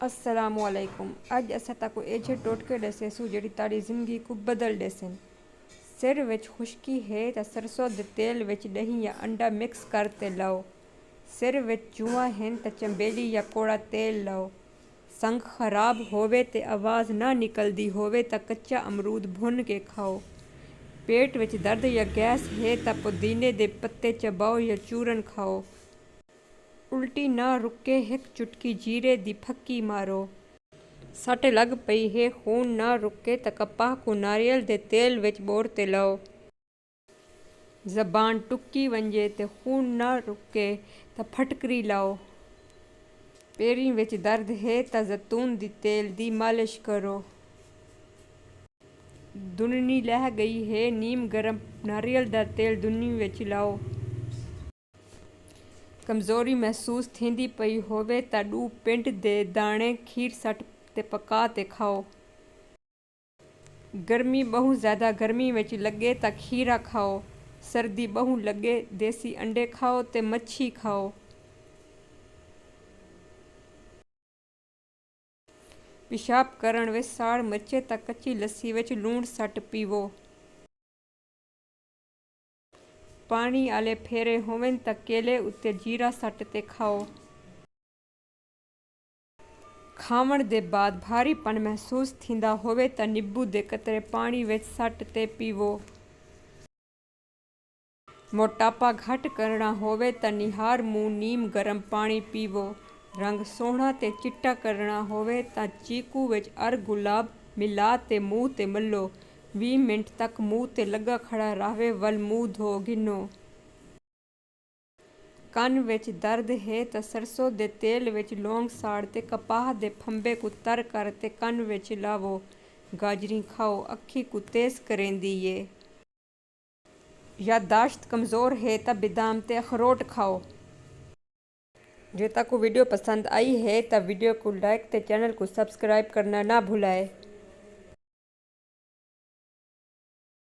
अस्सलामुअलैकुम। अज असां ताको एजे टोटके दसेसू जिहड़ी ताड़ी ज़िंदगी को बदल देसन। सिर विच खुश्की है तो सरसों दे तेल विच दही या अंडा मिक्स करते लाओ। सिर विच जुआ हैं तो चंबेली या कोड़ा तेल लाओ। संग खराब होवे ते आवाज़ ना निकलदी होवे तो कच्चा अमरूद भुन के खाओ। पेट विच दर्द या गैस है तो पुदीने दे पत्ते चबाओ या चूरन खाओ। उल्टी ना रुके हिक चुटकी जीरे दी फक्की मारो। सट लग पई है खून ना रुके तो कपाह को नारियल दे तेल विच बोर ते लाओ। ज़बान टुकी वंजे ते खून ना रुके तो फटकरी लाओ। पेरी विच दर्द है तो जैतून दी तेल दी मालिश करो। दुननी लह गई है नीम गरम नारियल दा तेल दुनी विच लाओ। कमज़ोरी महसूस थींदी पई होवे तो 2 पिंड दे दाणे खीर सट ते पका ते खाओ। गर्मी बहुत ज़्यादा गर्मी विच लगे तो खीरा खाओ। सर्दी बहुत लगे देसी अंडे खाओ ते मच्छी खाओ। पेशाब करण विच साड़ मचे तो कच्ची लस्सी विच लूण सट पीवो। पानी आले फेरे होवन तो केले उत्ते जीरा सट ते खाओ। खावण दे बाद भारीपन महसूस थींदा होवे तो नींबू दे कतरे पानी विच सट ते पीवो। मोटापा घट करना होवे तो निहार मुँह नीम गरम पानी पीवो। रंग सोहना ते चिट्टा करना होवे तो चीकू विच अर गुलाब मिला ते मुँह ते मलो। 20 मिनट तक मुँह ते लगा खड़ा रहे वल मुँह धो गिनो। कन विच दर्द है तो सरसों दे तेल विच लौंग साड़ ते कपाह दे फंबे को तर कर ते कन विच लावो। गाजरी खाओ अखी को तेज करेंदी ये। यादाश्त कमज़ोर है तो बादाम ते अखरोट खाओ। जे ताको वीडियो पसंद आई है तो वीडियो को लाइक ते चैनल को सब्सक्राइब करना ना भुलाए।